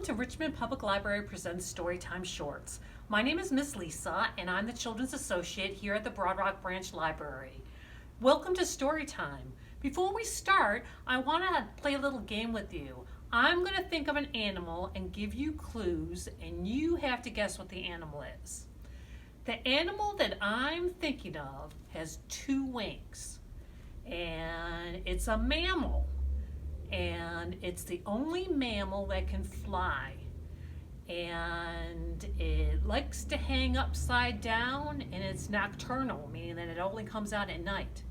to Richmond Public Library Presents Storytime Shorts. My name is Miss Lisa, and I'm the Children's Associate here at the Broad Rock Branch Library. Welcome to Storytime. Before we start, I want to play a little game with you. I'm going to think of an animal and give you clues, and you have to guess what the animal is. The animal that I'm thinking of has two wings, and it's a mammal. And it's the only mammal that can fly. And it likes to hang upside down, and it's nocturnal, meaning that it only comes out at night.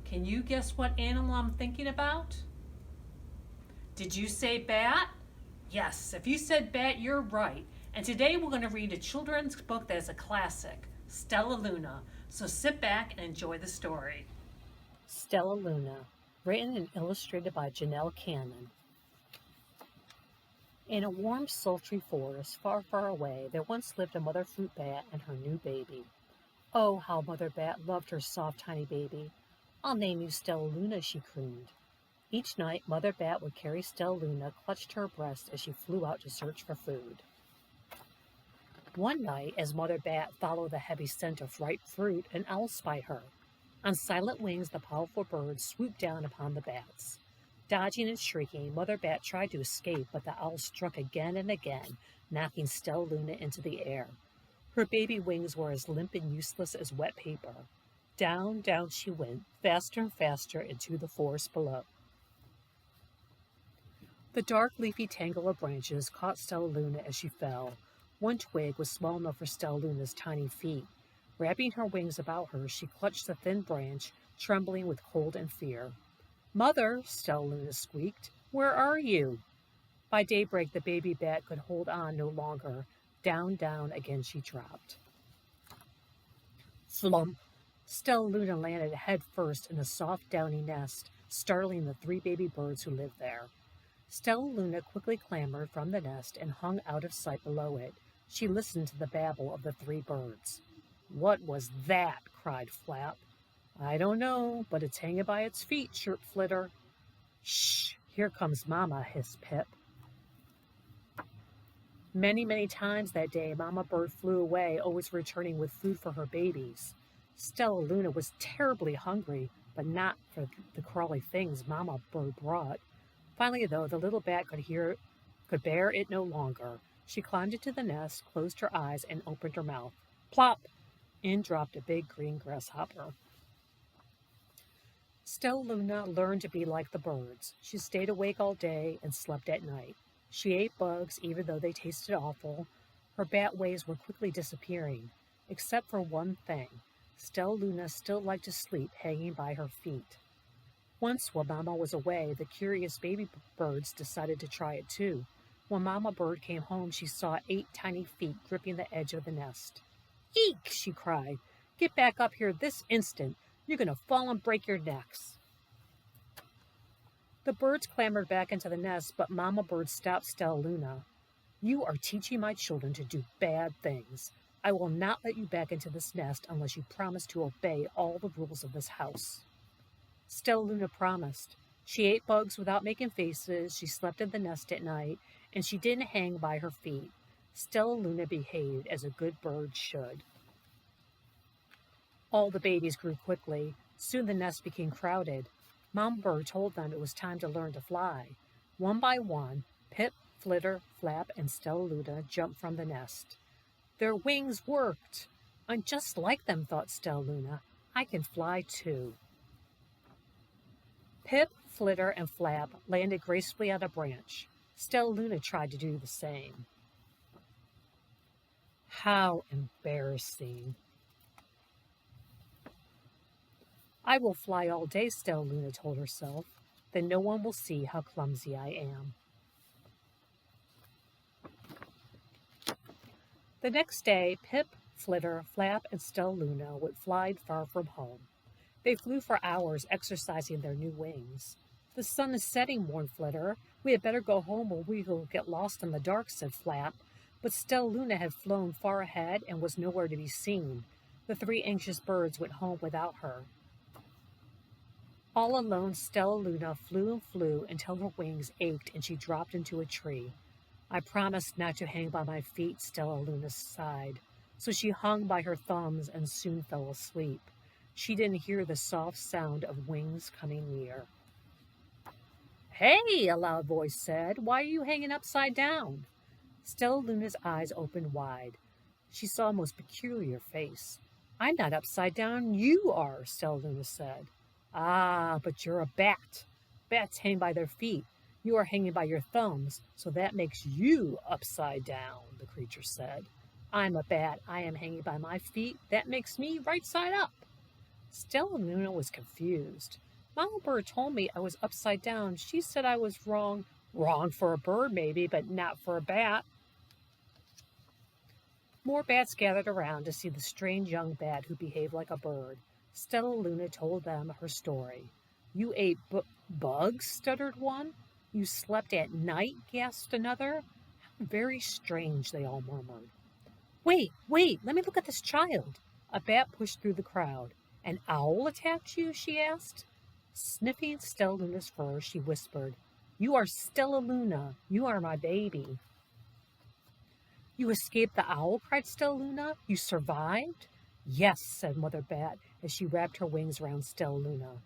Can you guess what animal I'm thinking about? Did you say bat? Yes, if you said bat, you're right. And today we're going to read a children's book that is a classic, Stellaluna. So sit back and enjoy the story. Stellaluna, written and illustrated by Janell Cannon. In a warm, sultry forest far, far away, there once lived a mother fruit bat and her new baby. Oh, how Mother Bat loved her soft, tiny baby. "I'll name you Stellaluna," she crooned. Each night, Mother Bat would carry Stellaluna clutched to her breast as she flew out to search for food. One night, as Mother Bat followed the heavy scent of ripe fruit, an owl spied her. On silent wings, the powerful bird swooped down upon the bats. Dodging and shrieking, Mother Bat tried to escape, but the owl struck again and again, knocking Stellaluna into the air. Her baby wings were as limp and useless as wet paper. Down, down she went, faster and faster into the forest below. The dark, leafy tangle of branches caught Stellaluna as she fell. One twig was small enough for Stellaluna's tiny feet. Wrapping her wings about her, she clutched the thin branch, trembling with cold and fear. "Mother," Stellaluna squeaked, "where are you?" By daybreak, the baby bat could hold on no longer. Down, down again she dropped. Flump! Stellaluna landed head first in a soft, downy nest, startling the three baby birds who lived there. Stellaluna quickly clambered from the nest and hung out of sight below it. She listened to the babble of the three birds. "What was that?" cried Flap. "I don't know, but it's hanging by its feet," chirped Flitter. "Shh! Here comes Mama," hissed Pip. Many, many times that day, Mama Bird flew away, always returning with food for her babies. Stellaluna was terribly hungry, but not for the crawly things Mama Bird brought. Finally, though, the little bat could bear it no longer. She climbed into the nest, closed her eyes, and opened her mouth. Plop! In dropped a big green grasshopper. Stellaluna learned to be like the birds. She stayed awake all day and slept at night. She ate bugs even though they tasted awful. Her bat ways were quickly disappearing, except for one thing. Stellaluna still liked to sleep hanging by her feet. Once, while Mama was away, the curious baby birds decided to try it too. When Mama Bird came home, she saw 8 tiny feet gripping the edge of the nest. "Eek!" she cried. "Get back up here this instant. You're going to fall and break your necks." The birds clambered back into the nest, but Mama Bird stopped Stellaluna. "You are teaching my children to do bad things. I will not let you back into this nest unless you promise to obey all the rules of this house." Stellaluna promised. She ate bugs without making faces, she slept in the nest at night, and she didn't hang by her feet. Stellaluna behaved as a good bird should. All the babies grew quickly. Soon the nest became crowded. Mama Bird told them it was time to learn to fly. One by one, Pip, Flitter, Flap, and Stellaluna jumped from the nest. Their wings worked. "I'm just like them," thought Stellaluna. "I can fly too." Pip, Flitter, and Flap landed gracefully on a branch. Stellaluna tried to do the same. How embarrassing. "I will fly all day," Stellaluna told herself. "Then no one will see how clumsy I am." The next day, Pip, Flitter, Flap, and Stellaluna would fly far from home. They flew for hours, exercising their new wings. "The sun is setting," warned Flitter. "We had better go home or we will get lost in the dark," said Flap. But Stellaluna had flown far ahead and was nowhere to be seen. The 3 anxious birds went home without her. All alone, Stellaluna flew and flew until her wings ached and she dropped into a tree. I promised not to hang by my feet, Stellaluna sighed. So she hung by her thumbs and soon fell asleep. She didn't hear the soft sound of wings coming near. Hey, a loud voice said, why are you hanging upside down? Stellaluna's eyes opened wide. She saw a most peculiar face. I'm not upside down, you are, Stellaluna said. Ah, but you're a bat. Bats hang by their feet. You are hanging by your thumbs, so that makes you upside down, the creature said. I'm a bat. I am hanging by my feet. That makes me right side up. Stellaluna was confused. Mama Bird told me I was upside down. She said I was wrong. Wrong for a bird, maybe, but not for a bat. More bats gathered around to see the strange young bat who behaved like a bird. Stellaluna told them her story. You ate bugs, stuttered one. You slept at night, gasped another. Very strange, they all murmured. Wait, let me look at this child. A bat pushed through the crowd. An owl attacked you, she asked. Sniffing Stellaluna's fur, she whispered, You are Stellaluna. You are my baby. You escaped the owl, cried Stellaluna. You survived? Yes, said Mother Bat as she wrapped her wings around Stellaluna.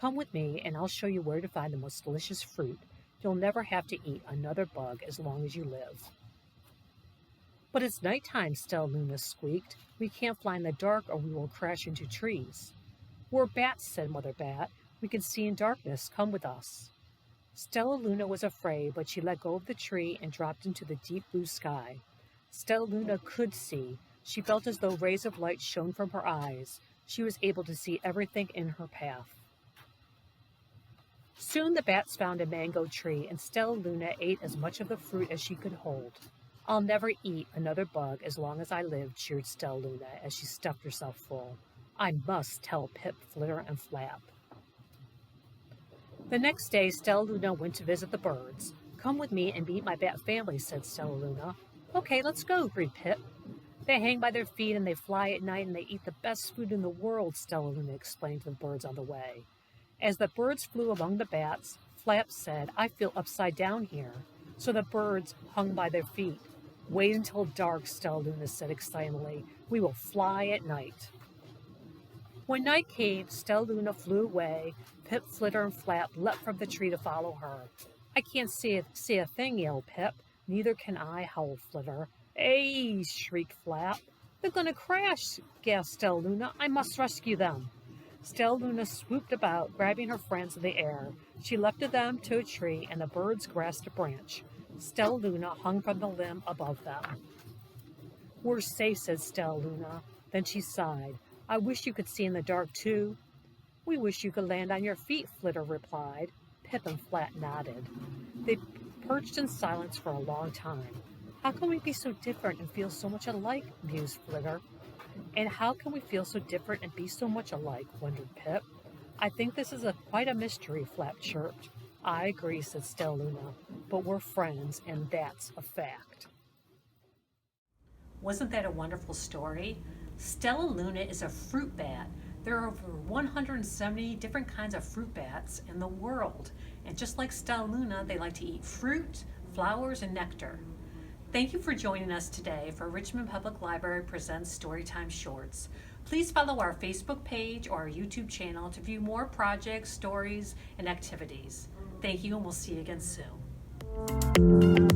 Come with me and I'll show you where to find the most delicious fruit. You'll never have to eat another bug as long as you live. But it's nighttime, Stellaluna squeaked. We can't fly in the dark or we will crash into trees. We're bats, said Mother Bat. We can see in darkness. Come with us. Stellaluna was afraid, but she let go of the tree and dropped into the deep blue sky. Stellaluna could see. She felt as though rays of light shone from her eyes. She was able to see everything in her path. Soon the bats found a mango tree, and Stellaluna ate as much of the fruit as she could hold. I'll never eat another bug as long as I live, cheered Stellaluna as she stuffed herself full. I must tell Pip, Flitter, and Flap. The next day, Stellaluna went to visit the birds. Come with me and meet my bat family, said Stellaluna. Okay, let's go, agreed Pip. They hang by their feet and they fly at night and they eat the best food in the world, Stellaluna explained to the birds on the way. As the birds flew among the bats, Flap said, I feel upside down here. So the birds hung by their feet. Wait until dark, Stellaluna said excitedly. We will fly at night. When night came, Stellaluna flew away. Pip, Flitter, and Flap leapt from the tree to follow her. I can't see a thing, yelled Pip. Neither can I, howled Flitter. Hey, shrieked Flap. They're going to crash, gasped Stellaluna. I must rescue them. Stellaluna swooped about, grabbing her friends in the air. She lifted them to a tree, and the birds grasped a branch. Stellaluna hung from the limb above them. We're safe, said Stellaluna. Then she sighed. I wish you could see in the dark, too. We wish you could land on your feet, Flitter replied. Pip and Flap nodded. They perched in silence for a long time. How can we be so different and feel so much alike, mused Flitter. And how can we feel so different and be so much alike, wondered Pip. I think this is quite a mystery, Flap chirped. I agree, said Stellaluna, but we're friends, and that's a fact. Wasn't that a wonderful story? Stellaluna is a fruit bat. There are over 170 different kinds of fruit bats in the world. And just like Stellaluna, they like to eat fruit, flowers, and nectar. Thank you for joining us today for Richmond Public Library Presents Storytime Shorts. Please follow our Facebook page or our YouTube channel to view more projects, stories, and activities. Thank you, and we'll see you again soon.